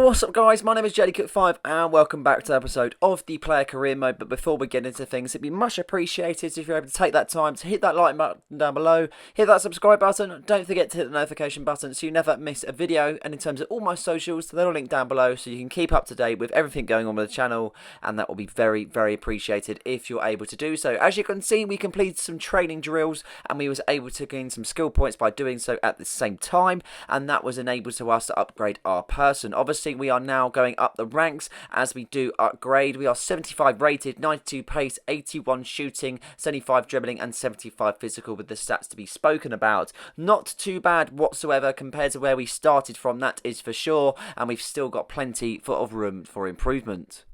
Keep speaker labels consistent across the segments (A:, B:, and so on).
A: What's up guys, my name is JellyCook5 and welcome back to an episode of the Player Career Mode. But before we get into things, it'd be much appreciated if you're able to take that time to hit that like button down below, hit that subscribe button, don't forget to hit the notification button so you never miss a video. And in terms of all my socials, they're all linked down below so you can keep up to date with everything going on with the channel, and that will be very, very appreciated if you're able to do so. As you can see, we completed some training drills and we was able to gain some skill points by doing so at the same time, and that was enabled to us to upgrade our person. Obviously, we are now going up the ranks as we do upgrade. We are 75 rated, 92 pace, 81 shooting, 75 dribbling, and 75 physical with the stats to be spoken about. Not too bad whatsoever compared to where we started from, that is for sure, and we've still got plenty of room for improvement.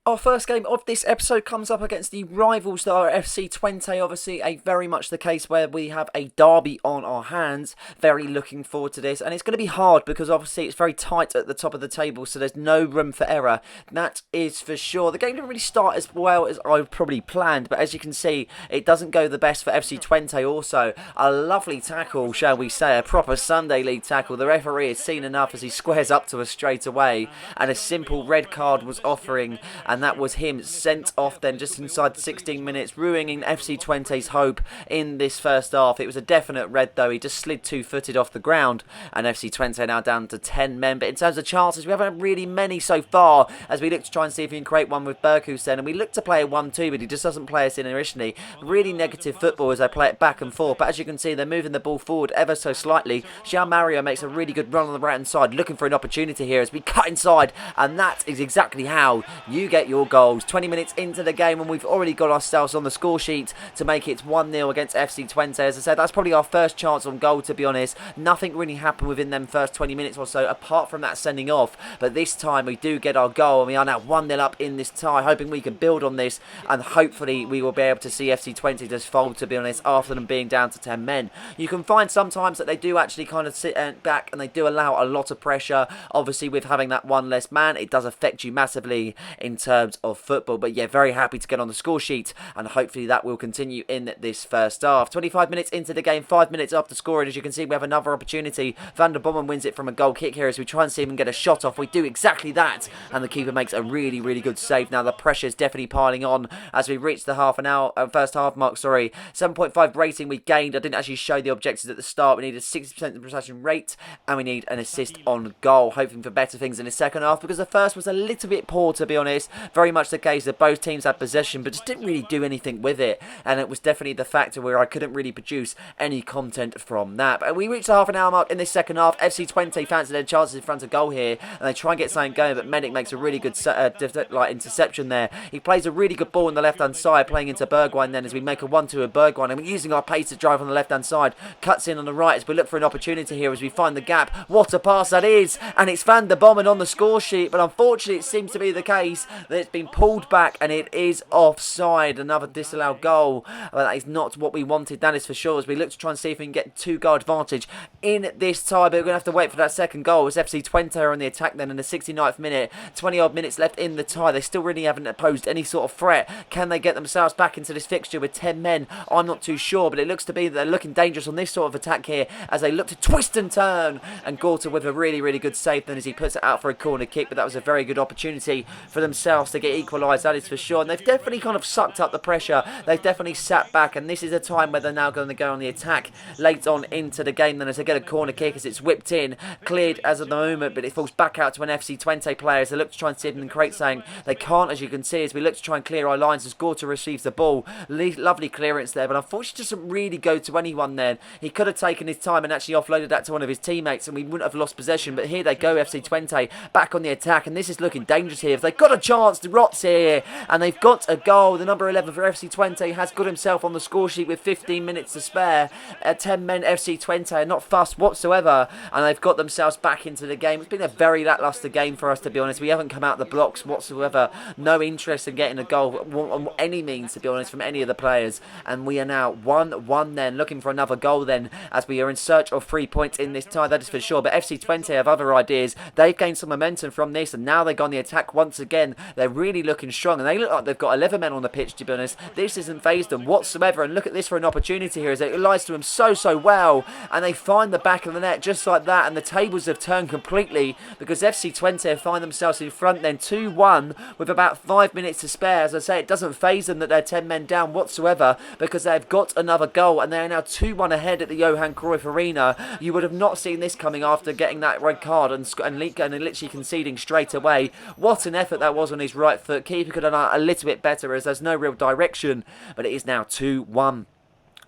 A: Our first game of this episode comes up against the rivals that are FC Twente. Obviously, very much the case where we have a derby on our hands. Very looking forward to this. And it's going to be hard because obviously it's very tight at the top of the table, so there's no room for error. That is for sure. The game didn't really start as well as I probably planned, but as you can see, it doesn't go the best for FC Twente also. A lovely tackle, shall we say, a proper Sunday League tackle. The referee has seen enough as he squares up to us straight away, and a simple red card was offering, and that was him sent off then just inside the 16 minutes, ruining FC Twente's hope in this first half. It was a definite red though. He just slid two-footed off the ground, and FC Twente now down to 10 men. But in terms of chances, we haven't really many so far as we look to try and see if we can create one with Berkusen, and we look to play a 1-2, but he just doesn't play us in originally. Really negative football as they play it back and forth, but as you can see, they're moving the ball forward ever so slightly. Xiao Mario makes a really good run on the right hand side, looking for an opportunity here as we cut inside, and that is exactly how you get your goals. 20 minutes into the game and we've already got ourselves on the score sheet to make it 1-0 against FC Twente. As I said, that's probably our first chance on goal, to be honest. Nothing really happened within them first 20 minutes or so apart from that sending off, but this time we do get our goal and we are now 1-0 up in this tie, hoping we can build on this and hopefully we will be able to see FC Twente just fold, to be honest, after them being down to 10 men. You can find sometimes that they do actually kind of sit back and they do allow a lot of pressure. Obviously, with having that one less man, it does affect you massively in terms of football. But yeah, very happy to get on the score sheet, and hopefully that will continue in this first half. 25 minutes into the game, 5 minutes after scoring, as you can see, we have another opportunity. Van der Bommen wins it from a goal kick here as we try and see him get a shot off. We do exactly that, and the keeper makes a really, really good save. Now the pressure is definitely piling on as we reach the first half mark. 7.5 rating we gained. I didn't actually show the objectives at the start. We need a 60% possession rate, and we need an assist on goal, hoping for better things in the second half because the first was a little bit poor, to be honest. Very much the case that both teams had possession but just didn't really do anything with it, and it was definitely the factor where I couldn't really produce any content from that. But we reached the half an hour mark in this second half. FC Twente fancy their chances in front of goal here, and they try and get something going, but Medic makes a really good interception there. He plays a really good ball on the left hand side, playing into Bergwijn then as we make a 1-2 with Bergwijn, and we're using our pace to drive on the left hand side. Cuts in on the right as we look for an opportunity here as we find the gap. What a pass that is, and it's Van der Bommen on the score sheet, but unfortunately it seems to be the case that it's been pulled back and it is offside. Another disallowed goal. Well, that is not what we wanted, that is for sure, as we look to try and see if we can get 2-goal advantage in this tie, but we're going to have to wait for that second goal as FC Twente are on the attack then in the 69th minute. 20 odd minutes left in the tie. They still really haven't posed any sort of threat. Can they get themselves back into this fixture with 10 men? I'm not too sure, but it looks to be that they're looking dangerous on this sort of attack here as they look to twist and turn, and Gorta with a really, really good save then as he puts it out for a corner kick, but that was a very good opportunity for themselves to get equalised, that is for sure. And they've definitely kind of sucked up the pressure. They've definitely sat back, and this is a time where they're now going to go on the attack late on into the game then as they get a corner kick as it's whipped in, cleared as of the moment, but it falls back out to an FC Twente player as they look to try and see if they can create something. They can't, as you can see, as we look to try and clear our lines as Gorta receives the ball. Lovely clearance there, but unfortunately doesn't really go to anyone then. He could have taken his time and actually offloaded that to one of his teammates and we wouldn't have lost possession, but here they go, FC Twente back on the attack, and this is looking dangerous here. If they've got a chance, the Rots here, and they've got a goal. The number 11 for FC Twente has got himself on the score sheet with 15 minutes to spare. 10 men FC Twente are not fussed whatsoever, and they've got themselves back into the game. It's been a very lacklustre game for us, to be honest. We haven't come out the blocks whatsoever. No interest in getting a goal on any means, to be honest, from any of the players, and we are now 1-1 then, looking for another goal then as we are in search of 3 points in this tie, that is for sure. But FC Twente have other ideas. They've gained some momentum from this, and now they've gone the attack once again. They're really looking strong, and they look like they've got 11 men on the pitch, to be honest. This isn't phased them whatsoever, and look at this for an opportunity here, as it lies to them so well, and they find the back of the net just like that, and the tables have turned completely, because FC Twente find themselves in front then 2-1 with about 5 minutes to spare. As I say, it doesn't phase them that they're 10 men down whatsoever, because they've got another goal, and they are now 2-1 ahead at the Johan Cruyff Arena. You would have not seen this coming after getting that red card and literally conceding straight away. What an effort that was on his right foot. Keeper could have done a little bit better, as there's no real direction, but it is now 2-1.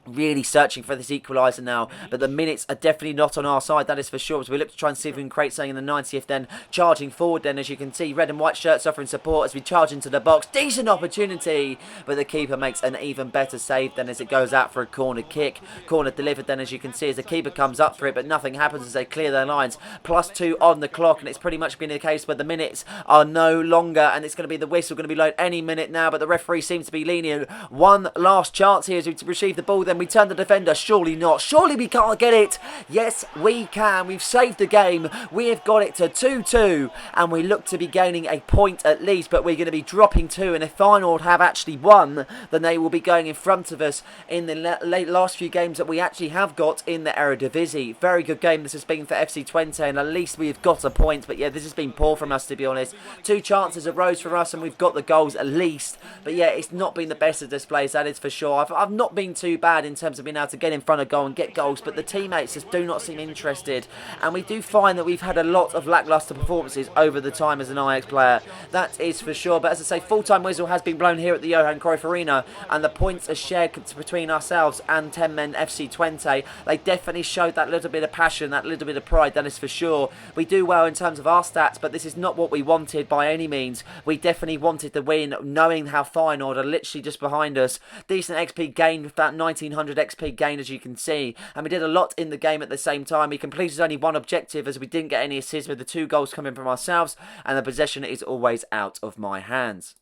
A: Really searching for this equaliser now, but the minutes are definitely not on our side, that is for sure. So we look to try and see if we can create something in the 90th then, charging forward then, as you can see, red and white shirts offering support as we charge into the box. Decent opportunity, but the keeper makes an even better save then, as it goes out for a corner kick. Corner delivered then, as you can see, as the keeper comes up for it, but nothing happens as they clear their lines. +2 on the clock, and it's pretty much been the case where the minutes are no longer, and it's going to be the whistle going to be blown any minute now, but the referee seems to be lenient. One last chance here as we receive the ball, then we turn the defender. Surely not. Surely we can't get it. Yes, we can. We've saved the game. We have got it to 2-2, and we look to be gaining a point at least, but we're going to be dropping 2, and if Feyenoord have actually won, then they will be going in front of us in the last few games that we actually have got in the Eredivisie. Very good game this has been for FC Twente, and at least we've got a point, but yeah, this has been poor from us, to be honest. 2 chances arose for us, and we've got the goals at least, but yeah, it's not been the best of displays, that is for sure. I've not been too bad in terms of being able to get in front of goal and get goals, but the teammates just do not seem interested, and we do find that we've had a lot of lacklustre performances over the time as an Ajax player, that is for sure. But as I say, full-time whistle has been blown here at the Johan Cruyff Arena, and the points are shared between ourselves and 10 men FC Twente. They definitely showed that little bit of passion, that little bit of pride, that is for sure. We do well in terms of our stats, but this is not what we wanted by any means. We definitely wanted to win, knowing how Feyenoord are literally just behind us. Decent XP gain, about 1900 XP gain, as you can see, and we did a lot in the game at the same time. We completed only one objective, as we didn't get any assists, with the 2 goals coming from ourselves, and the possession is always out of my hands.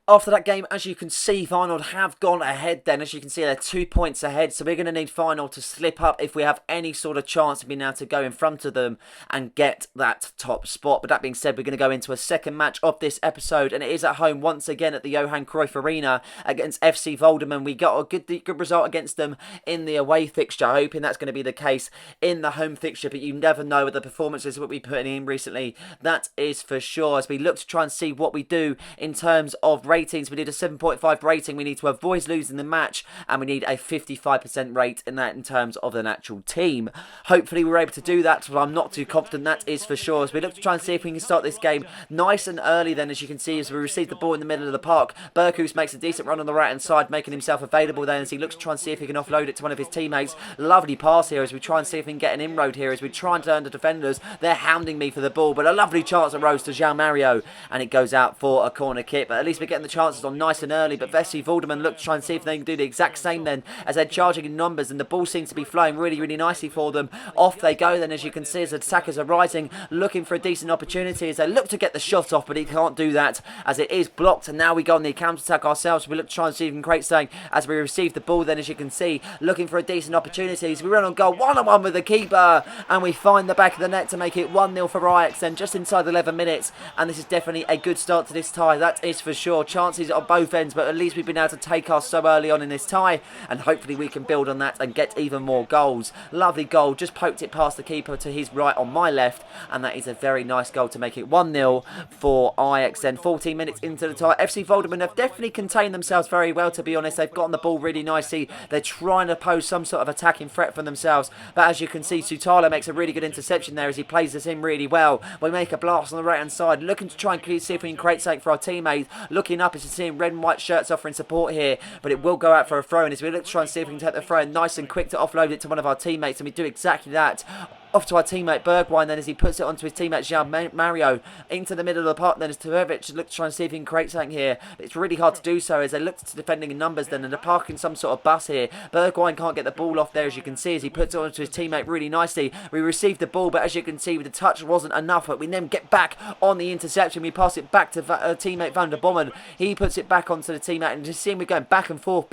A: After that game, as you can see, Feyenoord have gone ahead then. As you can see, they're 2 points ahead. So we're going to need Feyenoord to slip up if we have any sort of chance of being able to go in front of them and get that top spot. But that being said, we're going to go into a second match of this episode. And it is at home once again at the Johan Cruyff Arena against FC Volderman. We got a good result against them in the away fixture. Hoping that's going to be the case in the home fixture. But you never know with the performances that we've been putting in recently. That is for sure. As we look to try and see what we do in terms of ratings. We need a 7.5 rating. We need to avoid losing the match, and we need a 55% rate in that in terms of an actual team. Hopefully we're able to do that, but I'm not too confident, that is for sure. As we look to try and see if we can start this game nice and early then, as you can see, as we receive the ball in the middle of the park. Berkus makes a decent run on the right hand side, making himself available then, as he looks to try and see if he can offload it to one of his teammates. Lovely pass here as we try and see if we can get an inroad here, as we try and turn the defenders. They're hounding me for the ball, but a lovely chance arose to João Mario, and it goes out for a corner kick. But at least we're getting the chances on nice and early. But FC Volderman look to try and see if they can do the exact same then, as they're charging in numbers, and the ball seems to be flowing really nicely for them. Off they go then, as you can see, as the attackers are rising, looking for a decent opportunity as they look to get the shot off, but he can't do that as it is blocked, and now we go on the counter-attack ourselves. We look to try and see if we can create something as we receive the ball then, as you can see, looking for a decent opportunity. So we run on goal, 1-on-1 with the keeper, and we find the back of the net to make it 1-0 for Ajax then, just inside 11 minutes, and this is definitely a good start to this tie, that is for sure. Chances on both ends, but at least we've been able to take us so early on in this tie, and hopefully we can build on that and get even more goals. Lovely goal, just poked it past the keeper to his right on my left, and that is a very nice goal to make it 1-0 for Ajax then. 14 minutes into the tie, FC Volderman have definitely contained themselves very well, to be honest. They've gotten the ball really nicely. They're trying to pose some sort of attacking threat for themselves, but as you can see, Sutalo makes a really good interception there as he plays this in really well. We make a blast on the right hand side, looking to try and see if we can create something for our teammates. Looking up as you see in red and white shirts offering support here, but it will go out for a throw, and as we look to try and see if we can take the throw in nice and quick to offload it to one of our teammates, and we do exactly that. Off to our teammate Bergwijn then, as he puts it onto his teammate João Mario into the middle of the park then, as Tverovic looks to try and see if he can create something here. But it's really hard to do so as they look to defending in numbers then, and they're parking some sort of bus here. Bergwijn can't get the ball off there, as you can see, as he puts it onto his teammate really nicely. We receive the ball, but as you can see, with the touch wasn't enough, but we then get back on the interception. We pass it back to teammate Van der Bommen. He puts it back onto the teammate, and just seeing we're going back and forth.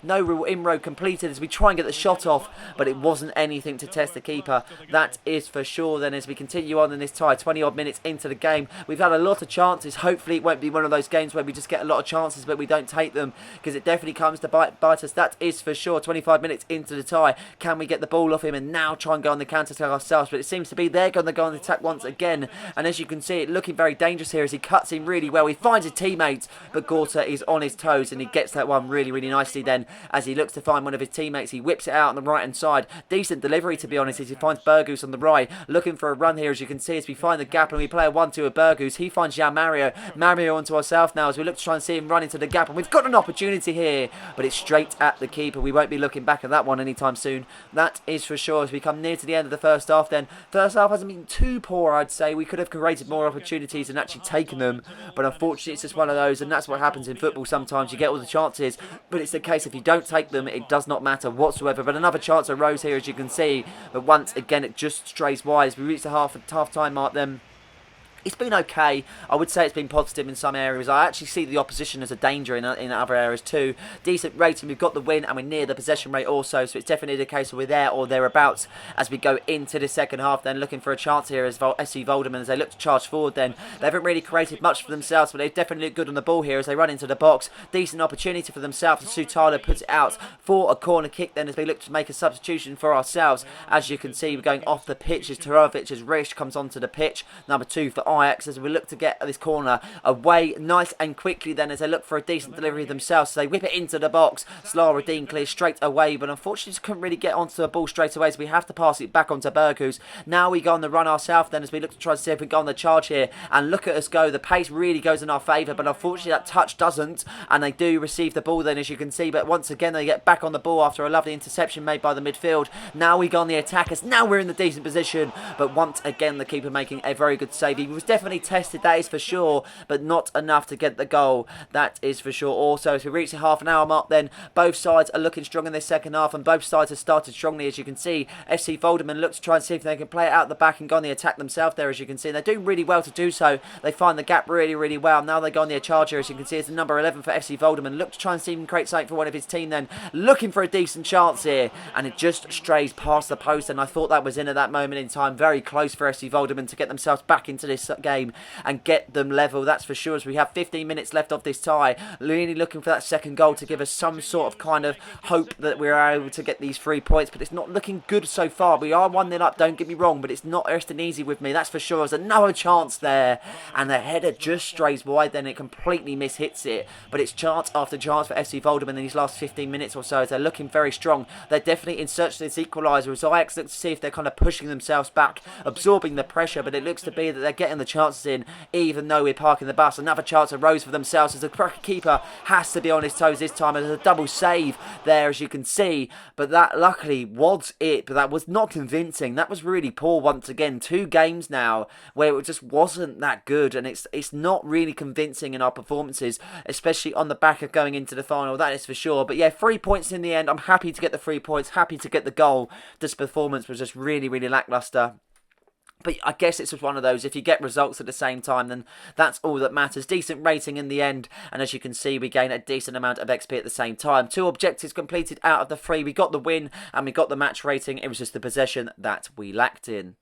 A: No real inroad completed as we try and get the shot off, but it wasn't anything to test the keeper. That is for sure. Then as we continue on in this tie, 20 odd minutes into the game, we've had a lot of chances. Hopefully it won't be one of those games where we just get a lot of chances but we don't take them, because it definitely comes to bite us. That is for sure. 25 minutes into the tie, can we get the ball off him and now try and go on the counter attack ourselves? But it seems to be they're going to go on the attack once again, and as you can see, it looking very dangerous here as he cuts in really well. He finds his teammates, but Gorta is on his toes and he gets that one really, really nicely. Then as he looks to find one of his teammates, he whips it out on the right hand side. Decent delivery, to be honest, as he finds Burgoose on the right, looking for a run here. As you can see, as we find the gap and we play a 1-2 with Burgoose, he finds Mario onto ourselves now as we look to try and see him run into the gap, and we've got an opportunity here, but it's straight at the keeper. We won't be looking back at that one anytime soon, that is for sure. As we come near to the end of the first half, then first half hasn't been too poor, I'd say. We could have created more opportunities and actually taken them, but unfortunately it's just one of those, and that's what happens in football sometimes. You get all the chances, but it's the case if you don't take them, it does not matter whatsoever. But another chance arose here, as you can see, but once again it just strays wide. As we reach the half-time mark then, it's been okay. I would say it's been positive in some areas. I actually see the opposition as a danger in other areas too. Decent rating, we've got the win and we're near the possession rate also, so it's definitely the case that we're there or thereabouts as we go into the second half. Then looking for a chance here as SC Volderman, as they look to charge forward. Then they haven't really created much for themselves, but they've definitely looked good on the ball here as they run into the box. Decent opportunity for themselves, and Sutalo puts it out for a corner kick then as we look to make a substitution for ourselves. As you can see, we're going off the pitch as Torovic, as Rish comes onto the pitch, number 2 for Ajax, as we look to get this corner away nice and quickly then as they look for a decent delivery themselves. So they whip it into the box. Slaradine clears straight away, but unfortunately just couldn't really get onto the ball straight away, so we have to pass it back onto Burgoose. Now we go on the run ourselves then as we look to try to see if we can go on the charge here, and look at us go. The pace really goes in our favour, but unfortunately that touch doesn't, and they do receive the ball then, as you can see. But once again they get back on the ball after a lovely interception made by the midfield. Now we go on the attackers. Now we're in the decent position, but once again the keeper making a very good save. He was definitely tested, that is for sure, but not enough to get the goal, that is for sure. Also, as we reach the half an hour mark then, both sides are looking strong in this second half, and both sides have started strongly. As you can see, FC Volderman look to try and see if they can play it out the back and go on the attack themselves there. As you can see, they're doing really well to do so. They find the gap really, really well. Now they go on the charge here. As you can see, it's the number 11 for FC Volderman. Look to try and see if he can create something for one of his team then, looking for a decent chance here, and it just strays past the post, and I thought that was in at that moment in time. Very close for FC Volderman to get themselves back into this game and get them level, that's for sure. As we have 15 minutes left of this tie, really looking for that second goal to give us some sort of kind of hope that we're able to get these 3 points, but it's not looking good so far. We are 1-0 up, don't get me wrong, but it's not resting easy with me, that's for sure. There's another chance there, and the header just strays wide then, it completely mishits it, but it's chance after chance for FC Volderman in these last 15 minutes or so, as they're looking very strong. They're definitely in search of this equaliser, as Ajax look to see if they're kind of pushing themselves back, absorbing the pressure, but it looks to be that they're getting the chances in, even though we're parking the bus. Another chance arose for themselves as the keeper has to be on his toes this time, and there's a double save there, as you can see, but that luckily was it, but that was not convincing. That was really poor once again. 2 games now where it just wasn't that good, and it's not really convincing in our performances, especially on the back of going into the final, that is for sure. But yeah, 3 points in the end. I'm happy to get the 3 points, happy to get the goal. This performance was just really, really lacklustre. But I guess it's just one of those, if you get results at the same time, then that's all that matters. Decent rating in the end, and as you can see, we gain a decent amount of XP at the same time. 2 objectives completed out of the 3. We got the win, and we got the match rating. It was just the possession that we lacked in.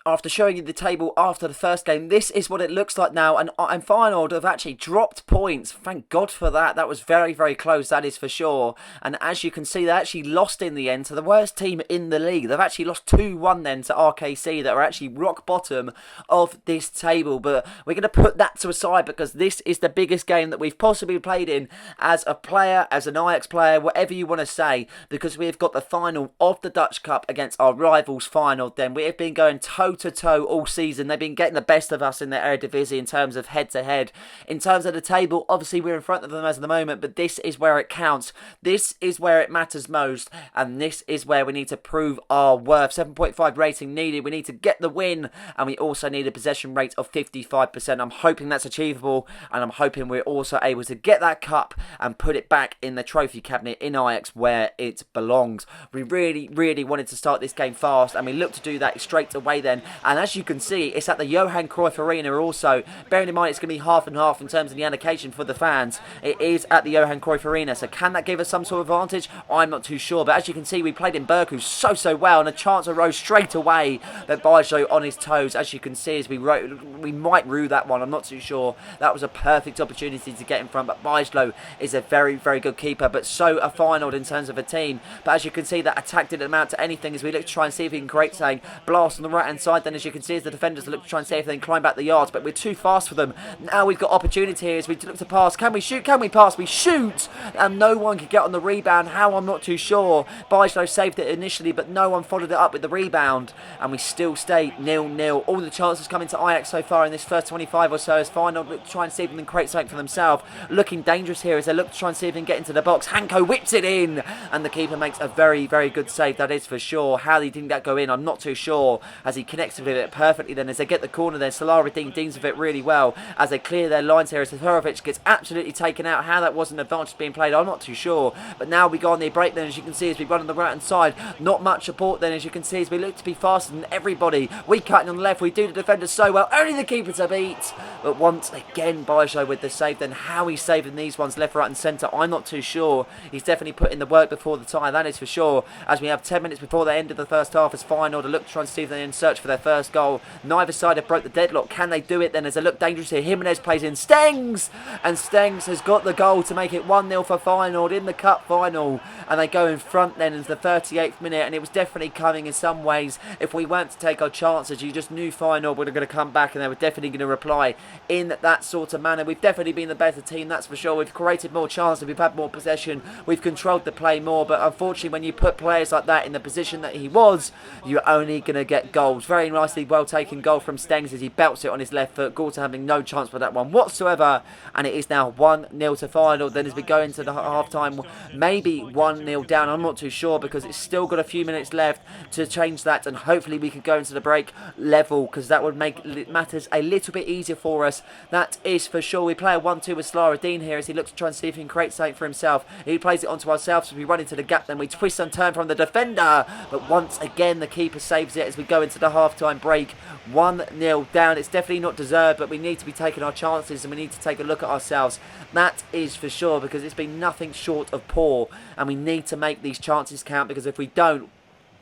A: After showing you the table after the first game, this is what it looks like now, and Feyenoord have actually dropped points. Thank God for that. That was very, very close, that is for sure. And as you can see, they actually lost in the end to the worst team in the league. They've actually lost 2-1 then to RKC, that are actually rock bottom of this table. But we're going to put that to a side, because this is the biggest game that we've possibly played in as a player, as an Ajax player, whatever you want to say, because we've got the final of the Dutch Cup against our rivals Feyenoord. Then we have been going toe-to-toe all season. They've been getting the best of us in the Eredivisie in terms of head-to-head. In terms of the table, obviously we're in front of them as of the moment, but this is where it counts. This is where it matters most, and this is where we need to prove our worth. 7.5 rating needed. We need to get the win, and we also need a possession rate of 55%. I'm hoping that's achievable, and I'm hoping we're also able to get that cup and put it back in the trophy cabinet in Ajax where it belongs. We really, really wanted to start this game fast, and we looked to do that straight away then. then. And as you can see, it's at the Johan Cruyff Arena also. Bearing in mind it's going to be half and half in terms of the allocation for the fans. It is at the Johan Cruyff Arena, so can that give us some sort of advantage? I'm not too sure, but as you can see, we played in Berku so well, and a chance arose straight away. But Bajo on his toes, as you can see, as we might rue that one. I'm not too sure. That was a perfect opportunity to get in front, but Bajo is a very good keeper, but so a final in terms of a team. But as you can see, that attack didn't amount to anything as we look to try and see if we can create something. Blast on the right hand side then, as you can see, as the defenders look to try and see if they can climb back the yards, but we're too fast for them. Now we've got opportunity here as we look to pass. Can we shoot? Can we pass? We shoot, and no one could get on the rebound. How? I'm not too sure. Bajo saved it initially, but no one followed it up with the rebound, and we still stay 0-0. All the chances coming to Ajax so far in this first 25 or so as final look to try and see if they can create something for themselves. Looking dangerous here as they look to try and see if they can get into the box. Hanko whips it in, and the keeper makes a very good save, that is for sure. How he didn't that go in, I'm not too sure, as he connects with it perfectly then as they get the corner there. Salaruddin deals with it really well as they clear their lines here as Seferovic gets absolutely taken out. How that wasn't an advantage being played, I'm not too sure. But now we go on the break then, as you can see, as we run on the right hand side. Not much support then, as you can see, as we look to be faster than everybody. We cut in on the left, we do the defenders so well, only the keeper to beat. But once again, Bajo with the save then. How he's saving these ones left, right and centre, I'm not too sure. He's definitely put in the work before the tie, that is for sure. As we have 10 minutes before the end of the first half as final to look to try and see if they can search for their first goal. Neither side have broke the deadlock. Can they do it then, as they look dangerous here? Jimenez plays in Stengs, and Stengs has got the goal to make it 1-0 for Feyenoord in the cup final, and they go in front then into the 38th minute. And it was definitely coming in some ways. If we weren't to take our chances, you just knew Feyenoord were going to come back, and they were definitely going to reply in that sort of manner. We've definitely been the better team, that's for sure. We've created more chances, we've had more possession, we've controlled the play more, but unfortunately when you put players like that in the position that he was, you're only going to get goals. Very nicely well taken goal from Stengs as he belts it on his left foot. Gorta having no chance for that one whatsoever, and it is now 1-0 to Feyenoord. Then as we go into the half time, maybe 1-0 down, I'm not too sure, because it's still got a few minutes left to change that, and hopefully we can go into the break level, because that would make matters a little bit easier for us, that is for sure. We play a 1-2 with Slaradine here as he looks to try and see if he can create something for himself. He plays it onto ourselves as we run into the gap, then we twist and turn from the defender, but once again the keeper saves it as we go into the half-time break. 1-0 down. It's definitely not deserved, but we need to be taking our chances, and we need to take a look at ourselves, that is for sure, because it's been nothing short of poor, and we need to make these chances count, because if we don't,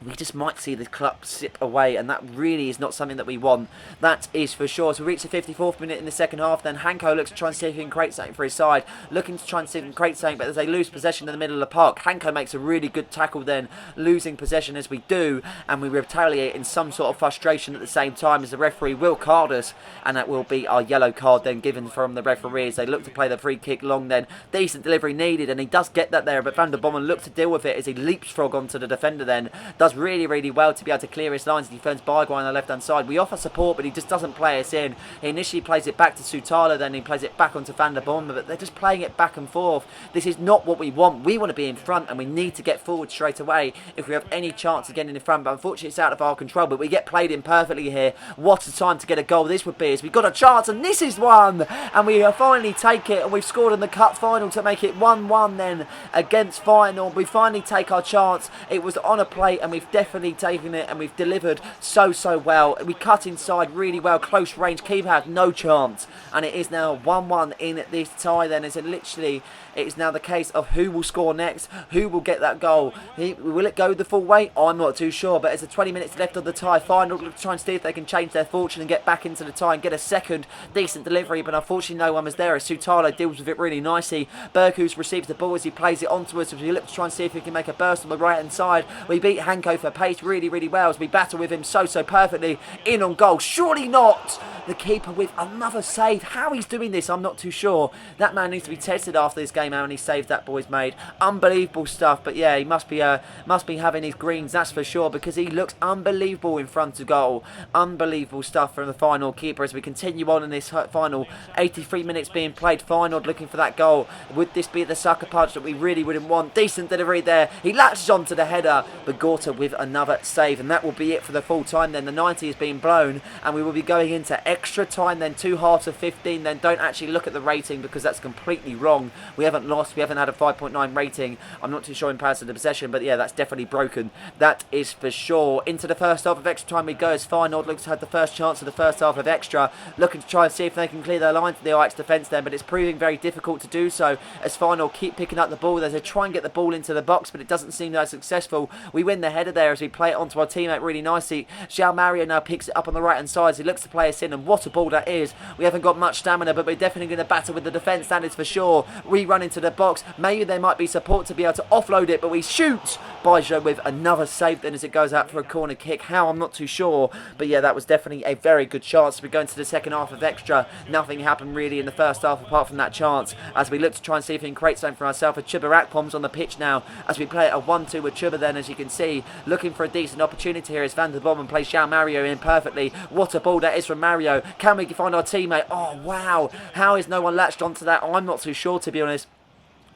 A: we just might see the club slip away, and that really is not something that we want, that is for sure. So we reach the 54th minute in the second half then. Hanko looks to try and see if he can create something for his side, looking to try and see if he can create something, but as they lose possession in the middle of the park, Hanko makes a really good tackle then, losing possession as we do, and we retaliate in some sort of frustration at the same time, as the referee will card us, and that will be our yellow card then given from the referee as they look to play the free kick long then. Decent delivery needed, and he does get that there, but Van der Bommen looks to deal with it as he leapfrog onto the defender then, does really well to be able to clear his lines. He defends Barguay on the left hand side. We offer support, but he just doesn't play us in. He initially plays it back to Sutala, then he plays it back onto Van der Bommen, but they're just playing it back and forth. This is not what we want. We want to be in front, and we need to get forward straight away if we have any chance of getting in front, but unfortunately it's out of our control. But we get played in perfectly here. What a time to get a goal this would be, as we've got a chance, and this is one, and we finally take it, and we've scored in the cup final to make it 1-1 then against Feyenoord. We finally take our chance. It was on a plate, and we've definitely taken it, and we've delivered so well. We cut inside really well, close range, keeper had no chance, and it is now 1-1 in this tie then, as it literally, it is now the case of who will score next, who will get that goal. Will it go the full way? I'm not too sure, but there's 20 minutes left of the tie. Feyenoord look to try and see if they can change their fortune and get back into the tie and get a second decent delivery, but unfortunately no one was there as Sutalo deals with it really nicely. Berkus receives the ball as he plays it onto us as we look to try and see if we can make a burst on the right hand side. We beat Hanko for pace really well as we battle with him so perfectly. In on goal, surely not! The keeper with another save. How he's doing this, I'm not too sure. That man needs to be tested after this game, how many saves that boy's made. Unbelievable stuff, but yeah, he must be having his greens, that's for sure, because he looks unbelievable in front of goal. Unbelievable stuff from the final keeper as we continue on in this final 83 minutes being played. Feyenoord looking for that goal. Would this be the sucker punch that we really wouldn't want? Decent delivery there. He latches onto the header, but Gorta with another save, and that will be it for the full time then. The 90 has been blown, and we will be going into extra time then, 2 halves of 15. Then don't actually look at the rating because that's completely wrong. We haven't lost, we haven't had a 5.9 rating. I'm not too sure in comparison to possession, but yeah, that's definitely broken. That is for sure. Into the first half of extra time we go as Feyenoord looks to have the first chance of the first half of extra, looking to try and see if they can clear their line to the Ajax defence then, but it's proving very difficult to do so as Feyenoord keep picking up the ball. They try and get the ball into the box, but it doesn't seem that successful. We win the header there as we play it onto our teammate really nicely. João Mario now picks it up on the right hand side as he looks to play us in, and what a ball that is. We haven't got much stamina, but we're definitely going to battle with the defence, that is for sure. We run into the box, maybe there might be support to be able to offload it, but we shoot Baijo with another save then as it goes out for a corner kick. How, I'm not too sure, but yeah, that was definitely a very good chance. We go into the second half of extra. Nothing happened really in the first half apart from that chance as we look to try and see if we can create something for ourselves. A Chuba Akpom's on the pitch now as we play a 1-2 with Chuba then, as you can see, looking for a decent opportunity here as Van der Bomen plays João Mario in perfectly. What a ball that is from Mario. Can we find our teammate? Oh wow, how is no one latched onto that? I'm not too sure, to be honest.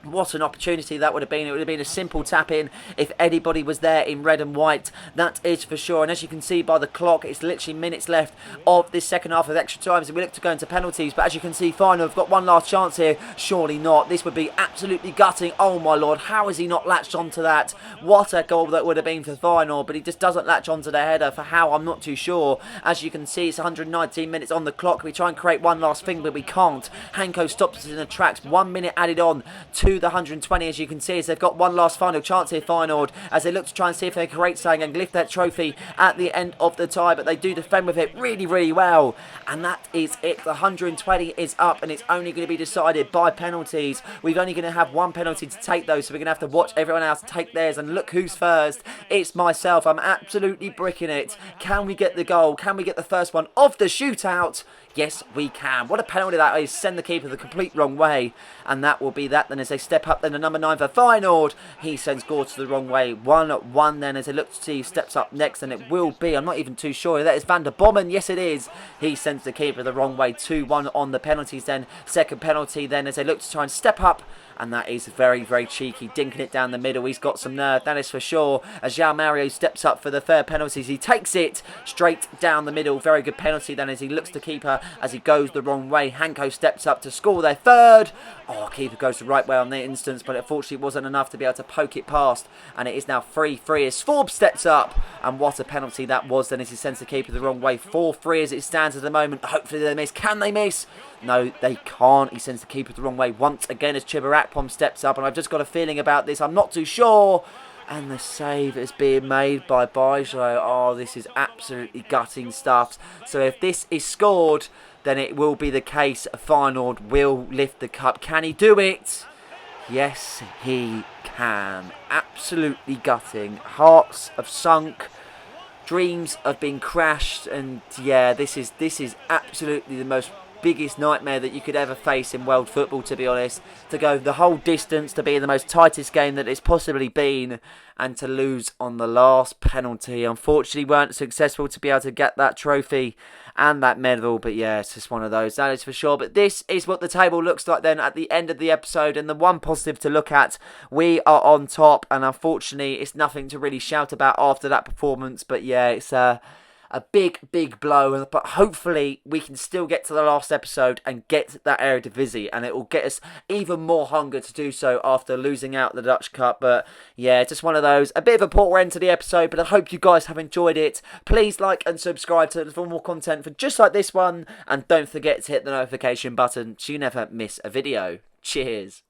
A: What an opportunity that would have been. It would have been a simple tap in if anybody was there in red and white. That is for sure. And as you can see by the clock, it's literally minutes left of this second half of extra time. So we look to go into penalties. But as you can see, Feyenoord have got one last chance here. Surely not. This would be absolutely gutting. Oh my lord. How has he not latched onto that? What a goal that would have been for Feyenoord. But he just doesn't latch onto the header. For how, I'm not too sure. As you can see, it's 119 minutes on the clock. We try and create one last thing, but we can't. Hanko stops us in the tracks. 1 minute added on to the 120, as you can see, as they've got one last final chance here, Feyenoord, as they look to try and see if they can create something and lift that trophy at the end of the tie, but they do defend with it really, really well, and that is it. The 120 is up, and it's only going to be decided by penalties. We're only going to have one penalty to take, though, so we're going to have to watch everyone else take theirs, and look who's first. It's myself. I'm absolutely bricking it. Can we get the goal? Can we get the first one of the shootout? Yes, we can. What a penalty that is. Send the keeper the complete wrong way. And that will be that then as they step up then to number 9 for Feyenoord. He sends Gortz the wrong way. 1-1 then as they look to see who steps up next. And it will be, I'm not even too sure. That is Van der Bomen. Yes, it is. He sends the keeper the wrong way. 2-1 on the penalties then. Second penalty then as they look to try and step up. And that is very, very cheeky. Dinking it down the middle. He's got some nerve, that is for sure. As João Mario steps up for the third penalties, he takes it straight down the middle. Very good penalty then as he looks to keeper as he goes the wrong way. Hanko steps up to score their third. Oh, keeper goes the right way on the instance, but unfortunately it wasn't enough to be able to poke it past. And it is now 3-3 as Forbes steps up. And what a penalty that was then as he sends the keeper the wrong way. 4-3 as it stands at the moment. Hopefully they miss. Can they miss? No, they can't. He sends the keeper the wrong way once again as Chuba Akpom steps up. And I've just got a feeling about this. I'm not too sure. And the save is being made by Baijo. Oh, this is absolutely gutting stuff. So if this is scored, then it will be the case. Feyenoord will lift the cup. Can he do it? Yes, he can. Absolutely gutting. Hearts have sunk. Dreams have been crashed. And yeah, this is absolutely the most biggest nightmare that you could ever face in world football, to be honest. To go the whole distance, to be in the most tightest game that it's possibly been, and to lose on the last penalty. Unfortunately, weren't successful to be able to get that trophy and that medal, but yeah, it's just one of those, that is for sure. But this is what the table looks like then at the end of the episode, and the one positive to look at, we are on top, and unfortunately it's nothing to really shout about after that performance. But yeah, it's a big, big blow, but hopefully we can still get to the last episode and get that Eredivisie, and it will get us even more hunger to do so after losing out the Dutch Cup. But yeah, just one of those, a bit of a poor end to the episode, but I hope you guys have enjoyed it. Please like and subscribe for more content for just like this one, and don't forget to hit the notification button so you never miss a video. Cheers.